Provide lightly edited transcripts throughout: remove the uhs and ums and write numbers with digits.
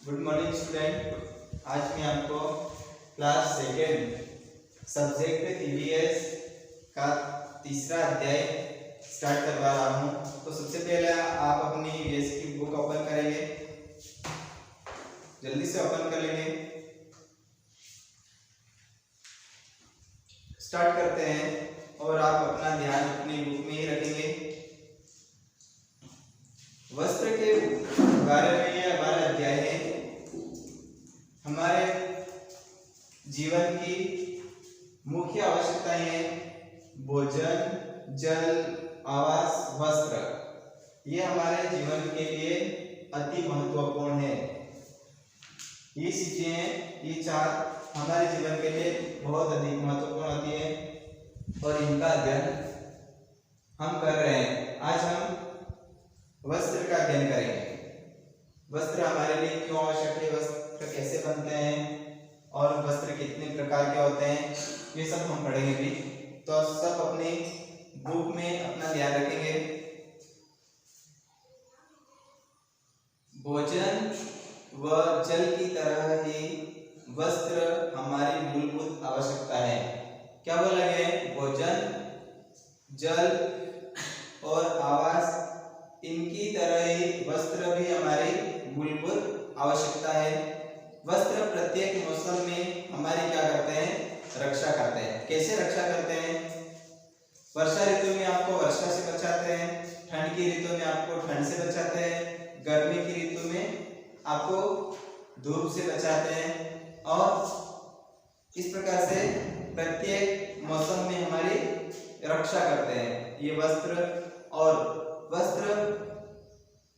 Good morning student. आज मैं आपको क्लास सेकेंड सब्जेक्ट ईवीएस का तीसरा अध्याय स्टार्ट करवा रहा हूँ। तो सबसे पहले आप अपनी ईवीएस की बुक ओपन करेंगे, जल्दी से ओपन कर लेंगे। स्टार्ट करते हैं और आप अपना ध्यान अपनी बुक में ही रखेंगे। वस्त्र के बारे में ये हमारा अध्याय है। हमारे जीवन की मुख्य आवश्यकताएं हैं भोजन, जल, आवास, वस्त्र। ये हमारे जीवन के लिए अति महत्वपूर्ण है। ये चीजें, ये चार हमारे जीवन के लिए बहुत अधिक महत्वपूर्ण होती है और इनका अध्ययन हम कर रहे हैं। आज हम वस्त्र का अध्ययन करेंगे। वस्त्र हमारे लिए क्यों आवश्यक है, वस्त्र कैसे बनते हैं और वस्त्र कितने प्रकार के होते हैं, ये सब हम पढ़ेंगे भी। तो सब अपनी बुक में अपना ध्यान रखेंगे। भोजन व जल की तरह ही वस्त्र हमारी मूलभूत आवश्यकता है। क्या बोला गया है? भोजन, जल और आवास, इनकी तरह ही वस्त्र भी हमारी मूलभूत आवश्यकता है। वस्त्र प्रत्येक मौसम में हमारी क्या करते हैं? रक्षा करते हैं। कैसे रक्षा करते हैं? वर्षा ऋतु में आपको वर्षा से बचाते हैं, ठंड की ऋतु में आपको ठंड से बचाते हैं, गर्मी की ऋतु में आपको धूप से बचाते हैं। और इस प्रकार से प्रत्येक मौसम में हमारी रक्षा करते हैं ये वस्त्र। और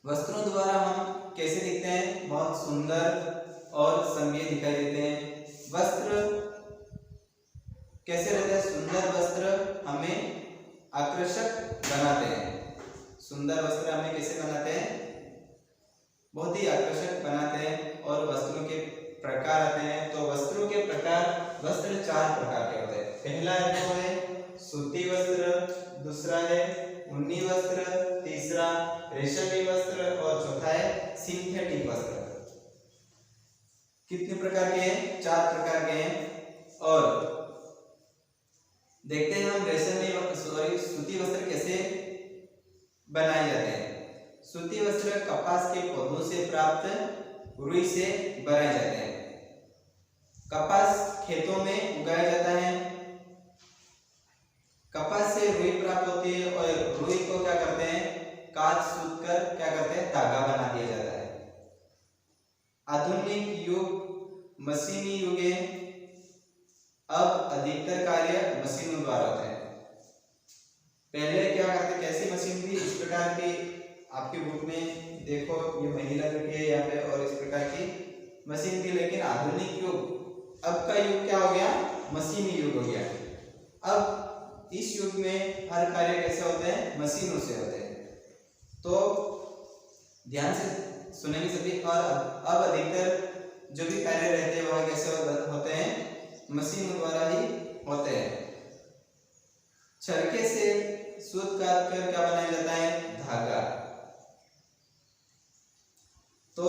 वस्त्रों द्वारा हम कैसे दिखते हैं? बहुत सुंदर और समृद्ध दिखाई देते हैं। वस्त्र कैसे रहते हैं? सुंदर वस्त्र हमें आकर्षक बनाते हैं। सुंदर वस्त्र हमें कैसे बनाते हैं? बहुत ही आकर्षक बनाते हैं। और वस्त्रों के प्रकार आते हैं। तो वस्त्रों के प्रकार, वस्त्र चार प्रकार के होते हैं। पहला है सूती वस्त्र, दूसरा है ऊनी वस्त्र, तीसरा रेशमी वस्त्र और चौथा है सिंथेटिक वस्त्र। कितने प्रकार के हैं? चार प्रकार के हैं। और देखते हैं हम सूती वस्त्र कैसे बनाए जाते हैं। सूती वस्त्र कपास के पौधों से प्राप्त रुई से बनाए जाते हैं। कपास खेतों में उगाया जाता है। कपास से रुई प्राप्त होती है और रुई को क्या करते हैं? काट सूत कर क्या करते हैं? धागा बना दिया जाता है। आधुनिक युग मशीनी युग है। अब अधिकतर कार्य मशीनों द्वारा होते हैं। पहले क्या करते? कैसी मशीन थी? इस प्रकार की आपकी बुक में देखो, ये महिला रखी है यहाँ पे, और इस प्रकार की मशीन थी। लेकिन आधुनिक युग, अब का युग क्या हो गया? मशीनी युग हो गया। अब इस युग में हर कार्य कैसे होते हैं? मशीनों से होते हैं। तो ध्यान से सुनेंगे सभी। और अब अधिकतर जो भी कार्य रहते हैं वह कैसे होते हैं? मशीनों द्वारा ही होते हैं। चरखे से सूत काट कर क्या बनाया जाता है? धागा। तो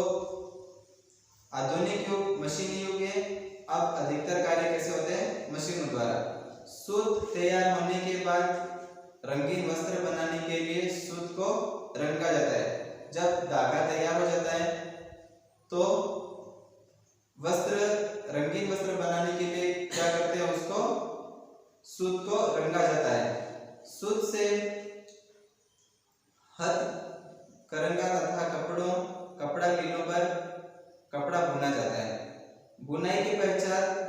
आधुनिक युग मशीनी युग है। अब अधिकतर कार्य कैसे होते हैं? मशीनों द्वारा। सूत तैयार होने के बाद रंगीन वस्त्र बनाने के लिए सूत को रंगा जाता है। जब धागा तैयार हो जाता है तो रंगीन वस्त्र बनाने के लिए क्या करते हैं? उसको सूत को रंगा जाता है। सूत से हथकरघा तथा कपड़ा मिलों पर कपड़ा बुना जाता है। बुनाई के पश्चात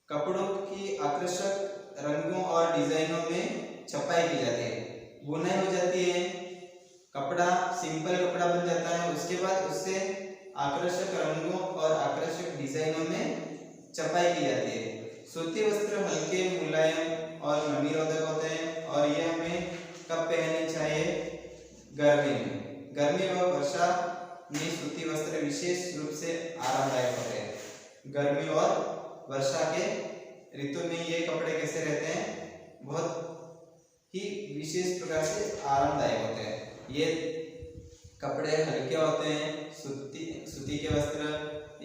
कपड़ों की आकर्षक रंगों और डिजाइनों में छपाई की जाती है। बुनाई हो जाती है, कपड़ा सिंपल कपड़ा बन जाता है। उसके बाद उससे आकर्षक रंगों और आकर्षक डिजाइनों में छपाई की जाती है। सूती वस्त्र हल्के, मुलायम और नमीरोधक होते हैं। और ये हमें कब पहननी चाहिए? गर्मी में। गर्मी व वर्षा में सूती वस्त्र विशेष रूप से आरामदायक होते हैं। गर्मी और वर्षा के ऋतु में ये कपड़े कैसे रहते हैं? बहुत ही विशेष प्रकार से आरामदायक होते हैं। ये कपड़े हल्के होते हैं, सूती सूती के वस्त्र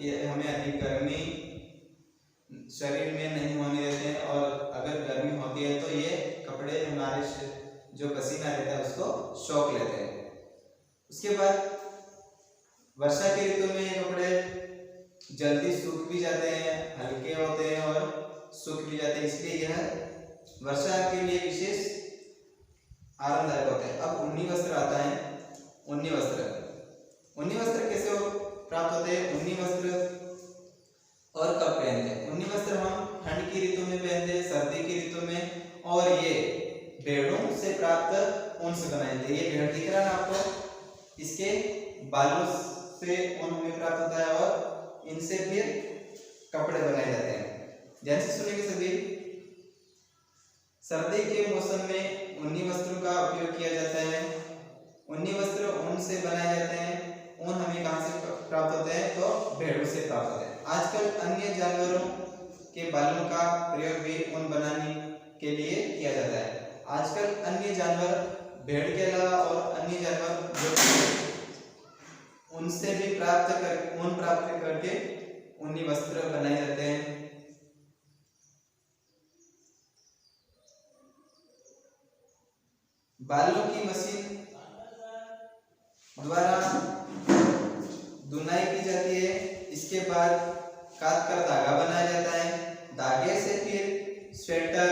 ये हमें अधिक गर्मी शरीर में नहीं होने देते हैं, और अगर गर्मी होती है तो ये कपड़े हमारे जो पसीना रहता है उसको सोख लेते हैं। उसके बाद वर्षा के ऋतु में ये कपड़े जल्दी सूख भी जाते हैं, हल्के होते हैं और सूख भी जाते हैं, इसलिए यह वर्षा के लिए विशेष आरामदायक होते हैं। अब ऊनी वस्त्र आता है। ऊनी वस्त्र कैसे प्राप्त होते हैं? ऊनी वस्त्र और कब पहनते हैं? ऊनी वस्त्र हम ठंड की ऋतु में पहनते हैं, सर्दी की ऋतु में, और ये भेड़ों से प्राप्त ऊन से बनाए जाते हैं। ये भेड़ दिख रहा है आपको, इसके बालों से ऊन हमें प्राप्त होता है और इनसे फिर कपड़े बनाए जाते हैं। ध्यान से सुनिए सभी। सर्दी के मौसम में ऊनी वस्त्रों का उपयोग किया जाता है। ऊनी वस्त्र ऊन से बनाए जाते हैं। ऊन हमें कहाँ से प्राप्त होते हैं? तो भेड़ों से प्राप्त होते हैं। आजकल अन्य जानवरों के बालों का प्रयोग भी ऊन बनाने के लिए किया जाता है। आजकल अन्य जानवर, भेड़ के अलावा और अन्य जानवर जो उनसे भी ऊन प्राप्त करके ऊनी वस्त्र बनाए जाते हैं। बालों की मशीन द्वारा धुनाई की जाती है। इसके बाद काट कर धागा बनाया जाता है। धागे से फिर स्वेटर,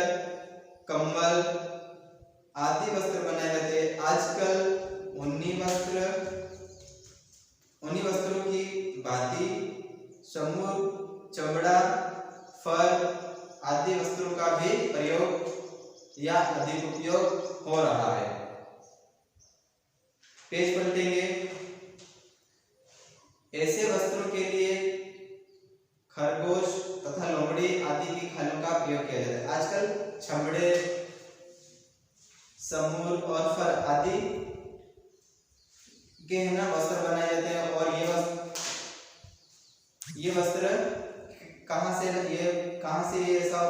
कंबल आदि वस्त्र बनाए जाते हैं। आजकल ऊनी वस्त्रों की भांति समूह, चमड़ा, फर आदि वस्त्रों का भी प्रयोग या अधिक उपयोग हो रहा है। पेज पलटेंगे। ऐसे वस्त्रों के लिए खरगोश तथा लोमड़ी आदि की खालों का प्रयोग किया जाता है। आजकल चमड़े, समूर और फर आदि के वस्त्र बनाए जाते हैं। और ये वस्त्र कहाँ से ये सब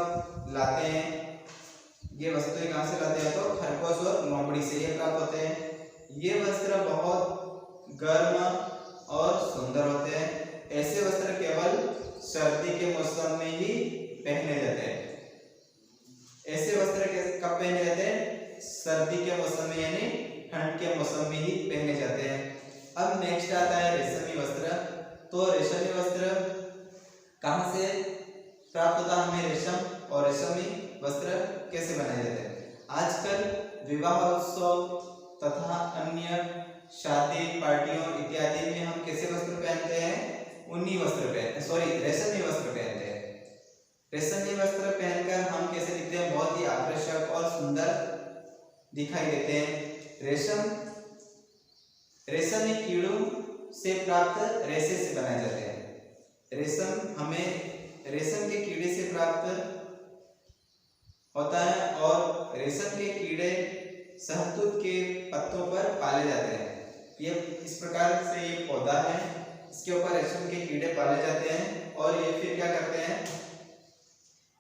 लाते हैं? ये वस्त्र कहाँ से लाते हैं? तो खरगोश और लोमड़ी से ये प्राप्त होते हैं। ये वस्त्र बहुत गर्म और सुंदर होते हैं। ऐसे वस्त्र केवल सर्दी के मौसम में ही पहने जाते हैं। ऐसे वस्त्र कब पहने जाते हैं? सर्दी के मौसम में, यानी ठंड के मौसम में ही पहने जाते हैं। अब नेक्स्ट आता है रेशमी वस्त्र। तो रेशमी वस्त्र कहाँ से प्राप्त होता है हमें? रेशम और रेशमी वस्त्र कैसे बनाए जाते हैं? आजकल विवाह उत्सव तथा अन्य शादी पार्टियों इत्यादि में हम कैसे वस्त्र पहनते हैं? रेशमी वस्त्र पहनते हैं। रेशमी वस्त्र पहनकर हम कैसे दिखते हैं? बहुत ही आकर्षक और सुंदर दिखाई देते हैं। रेशमी कीड़ों से प्राप्त रेशे से बनाए जाते हैं। रेशम के कीड़े से प्राप्त होता है, और रेशम के कीड़े शहतूत के पत्तों पर पाले जाते हैं। ये इस प्रकार से ये पौधा है, इसके ऊपर रेशम के कीड़े पाले जाते हैं, और ये फिर क्या करते हैं?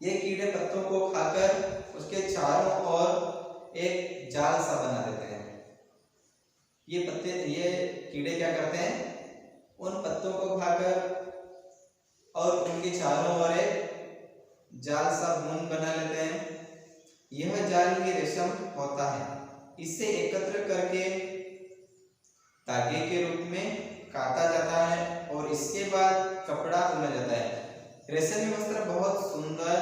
ये कीड़े पत्तों को खाकर उसके चारों ओर एक जाल सा बना देते हैं। ये कीड़े क्या करते हैं? उन पत्तों को खाकर और उनके चारों ओर एक जाल सा बूंद बना लेते हैं। यह जाल ही रेशम होता है। इसे एकत्र करके धागे के रूप में काटा जाता है और इसके बाद कपड़ा बुना जाता है। रेशमी वस्त्र बहुत सुंदर,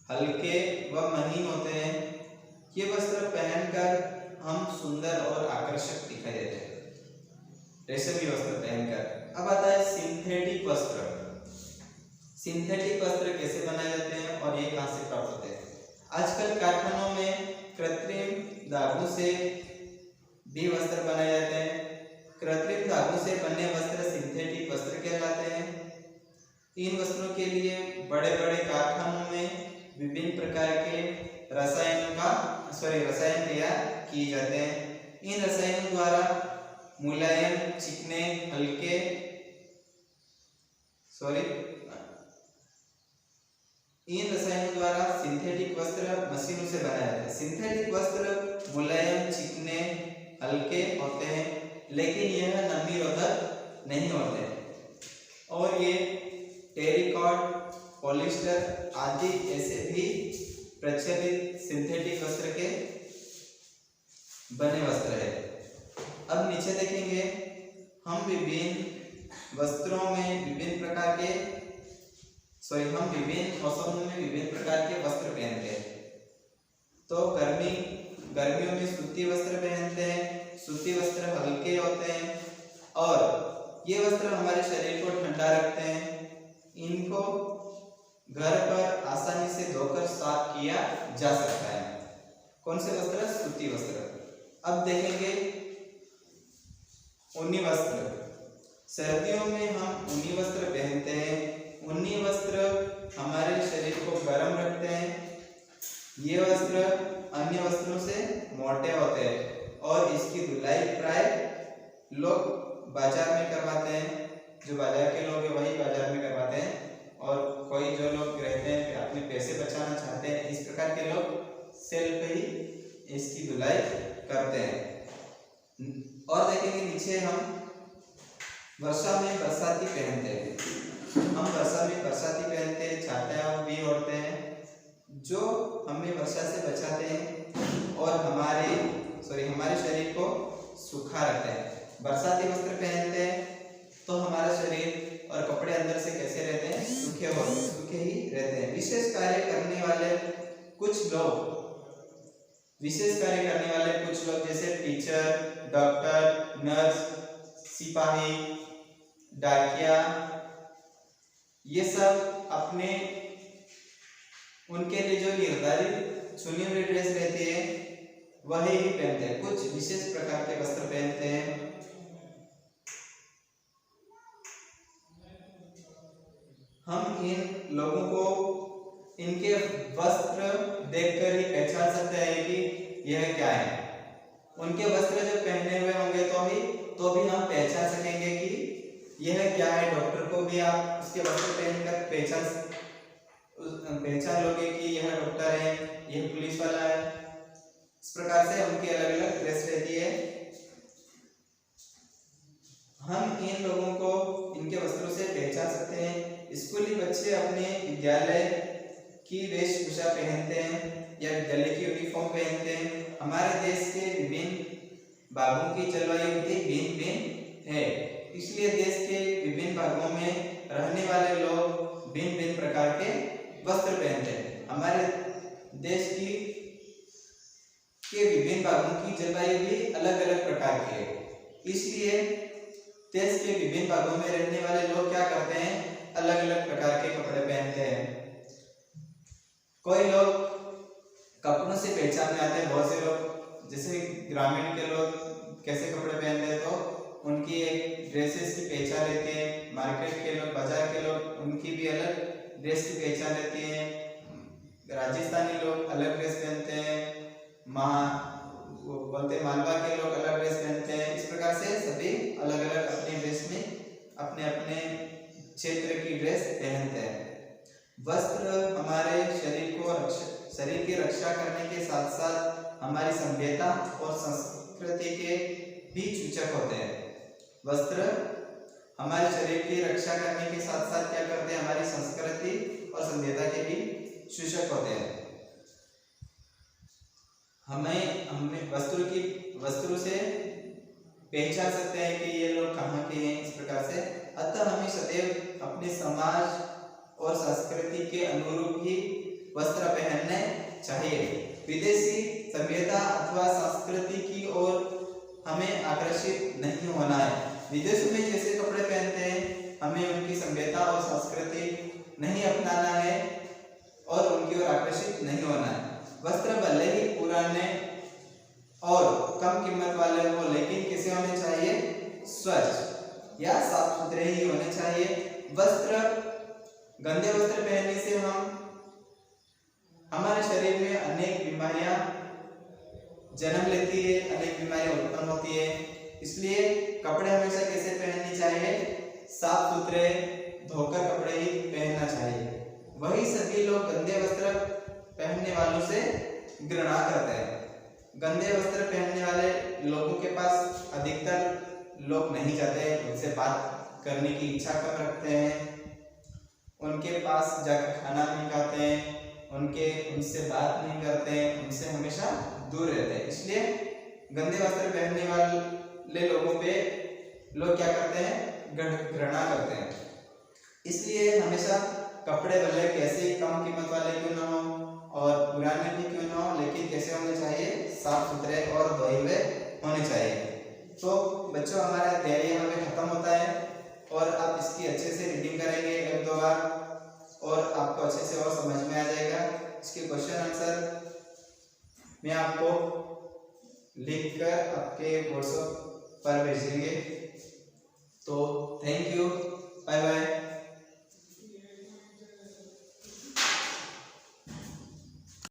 हल्के व महीन होते हैं। ये वस्त्र पहनकर हम सुंदर और आकर्षक दिखाई देते हैं, रेशमी वस्त्र पहनकर। अब आता है सिंथेटिक वस्त्र। सिंथेटिक वस्त्र कैसे बनाए जाते हैं और ये कहाँ से प्राप्त होते हैं? आजकल कारखानों में कृत्रिम धागों से भी वस्त्र बनाए जाते हैं। कृत्रिम धागों से बने वस्त्र सिंथेटिक वस्त्र कहलाते हैं। इन वस्त्रों के लिए बड़े बड़े कारखानों में विभिन्न प्रकार के रसायन तैयार किए जाते हैं। इन रसायनों द्वारा मुलायम, चिकने, हल्के इन रसायनों द्वारा सिंथेटिक वस्त्र मशीनों से बनाया जाता है। सिंथेटिक वस्त्र मुलायम, चिकने, हल्के होते हैं, लेकिन यह नमी रोधक नहीं पॉलिस्टर आदि ऐसे भी प्रचलित सिंथेटिक वस्त्र के बने वस्त्र है। अब नीचे देखेंगे हम विभिन्न वस्त्रों में विभिन्न प्रकार के हम विभिन्न मौसमों में विभिन्न प्रकार के वस्त्र पहनते हैं। तो गर्मियों में सूती वस्त्र पहनते हैं। सूती वस्त्र हल्के होते हैं और ये वस्त्र हमारे शरीर को ठंडा रखते हैं। इनको घर पर आसानी से धोकर साफ किया जा सकता है। कौन से वस्त्र? सूती वस्त्र। अब देखेंगे ऊनी वस्त्र। सर्दियों में हम ऊनी वस्त्र पहनते हैं। ऊनी वस्त्र हमारे शरीर को गर्म रखते हैं। ये वस्त्र अन्य वस्त्रों से मोटे होते हैं और इसकी धुलाई प्राय लोग बाजार में करवाते हैं। जो बाजार के लोग हैं वही बाजार में करवाते हैं और कोई जो लोग रहते हैं अपने पैसे बचाना चाहते हैं, इस प्रकार के लोग सेल पे ही इसकी धुलाई करते हैं। और देखेंगे नीचे हम वर्षा में बरसाती पहनते हैं। हम वर्षा में बरसाती पहनते हैं, छाता भी ओढ़ते हैं जो हमें वर्षा से बचाते हैं और हमारे शरीर को सूखा रखते हैं। बरसाती वस्त्र पहनते हैं तो हमारा शरीर और कपड़े अंदर से कैसे रहते हैं? सूखे ही रहते हैं। विशेष कार्य करने वाले कुछ लोग जैसे टीचर, डॉक्टर, नर्स, सिपाही, डाकिया, ये सब उनके लिए जो निर्धारित चुनी हुई ड्रेस रहती है वही पहनते हैं। कुछ विशेष प्रकार के वस्त्र पहनते हैं। हम इन लोगों को इनके वस्त्र देखकर ही पहचान सकते हैं कि यह क्या है। उनके वस्त्र जब पहने हुए होंगे तो भी हम पहचान सकेंगे कि यह क्या है। डॉक्टर को भी आप उसके वस्त्र पहनकर पहचान लोगे कि यह डॉक्टर है, यह पुलिस वाला है। इस प्रकार से उनकी अलग अलग ड्रेस रहती है। हम इन लोगों को इनके वस्त्रों से पहचान सकते हैं। स्कूली बच्चे अपने विद्यालय की वेशभूषा पहनते हैं या विद्यालय की यूनिफॉर्म पहनते हैं। हमारे देश के विभिन्न भागों की जलवायु भी भिन्न भिन्न है, इसलिए देश के विभिन्न भागों में रहने वाले लोग भिन्न भिन्न प्रकार के वस्त्र पहनते हैं। हमारे देश के विभिन्न भागों की जलवायु भी अलग अलग प्रकार की है, इसलिए देश के विभिन्न भागों में रहने वाले लोग क्या करते हैं? अलग अलग प्रकार के कपड़े पहनते हैं। कोई लोग कपड़ों से पहचान में आते हैं। बहुत से लोग जैसे ग्रामीण के लोग कैसे कपड़े पहनते हैं तो उनकी एक ड्रेसेस की पहचान रहती है। मार्केट के लोग, बाजार के लोग, उनकी भी अलग ड्रेस की पहचान रहती है। राजस्थानी लोग अलग ड्रेस पहनते हैं। मालवा के लोग अलग ड्रेस पहनते हैं। इस प्रकार से सभी अलग अलग अपने ड्रेस में अपने अपने क्षेत्र की ड्रेस पहनते हैं। वस्त्र हमारे शरीर की रक्षा करने के साथ साथ हमारी सभ्यता और संस्कृति के भी सूचक होते हैं। वस्त्र हमारे शरीर की रक्षा करने के साथ साथ क्या करते हैं? हमारी संस्कृति और सभ्यता के भी सूचक होते हैं। हमें वस्त्रों से पहचान सकते हैं कि ये लोग कहाँ के हैं। इस प्रकार से अतः हमें सदैव अपने समाज और संस्कृति के अनुरूप ही वस्त्र पहनने चाहिए। विदेशी सभ्यता अथवा संस्कृति की ओर हमें आकर्षित नहीं होना है। विदेशों में जैसे कपड़े पहनते हैं हमें उनकी सभ्यता और संस्कृति नहीं अपनाना है और उनकी ओर आकर्षित नहीं होना है। वस्त्र भले ही पुराने और कम कीमत वाले हो, लेकिन कैसे होने चाहिए? स्वच्छ या साफ सुथरे ही होने चाहिए। गंदे वस्त्र पहनने से हमारे शरीर में अनेक बीमारियां जन्म लेती है, अनेक बीमारियां उत्पन्न होती है। इसलिए कपड़े हमेशा कैसे पहनने चाहिए? साफ सुथरे धोकर कपड़े ही पहनना चाहिए। वही सभी लोग गंदे वस्त्र पहनने वालों से घृणा करते हैं। गंदे वस्त्र पहनने वाले लोगों के पास अधिकतर लोग नहीं जाते, उनसे बात करने की इच्छा कम रखते हैं उनके पास जाकर खाना नहीं खाते हैं, उनसे बात नहीं करते हैं, उनसे हमेशा दूर रहते हैं। इसलिए गंदे वस्त्र पहनने वाले लोगों पे लोग क्या करते हैं, घृणा करते हैं। इसलिए हमेशा कपड़े भले कैसे ही कम कीमत वाले क्यों ना हो और पुराने भी क्यों ना हो, लेकिन कैसे होने चाहिए, साफ सुथरे और धोए हुए होने चाहिए। तो बच्चों हमारा अध्याय यहाँ पे खत्म होता है और आप इसकी अच्छे से रीडिंग करेंगे 1-2 बार और आपको अच्छे से और समझ में आ जाएगा। इसके क्वेश्चन आंसर मैं आपको लिख कर आपके व्हाट्सएप पर भेजेंगे। तो थैंक यू, बाय बाय।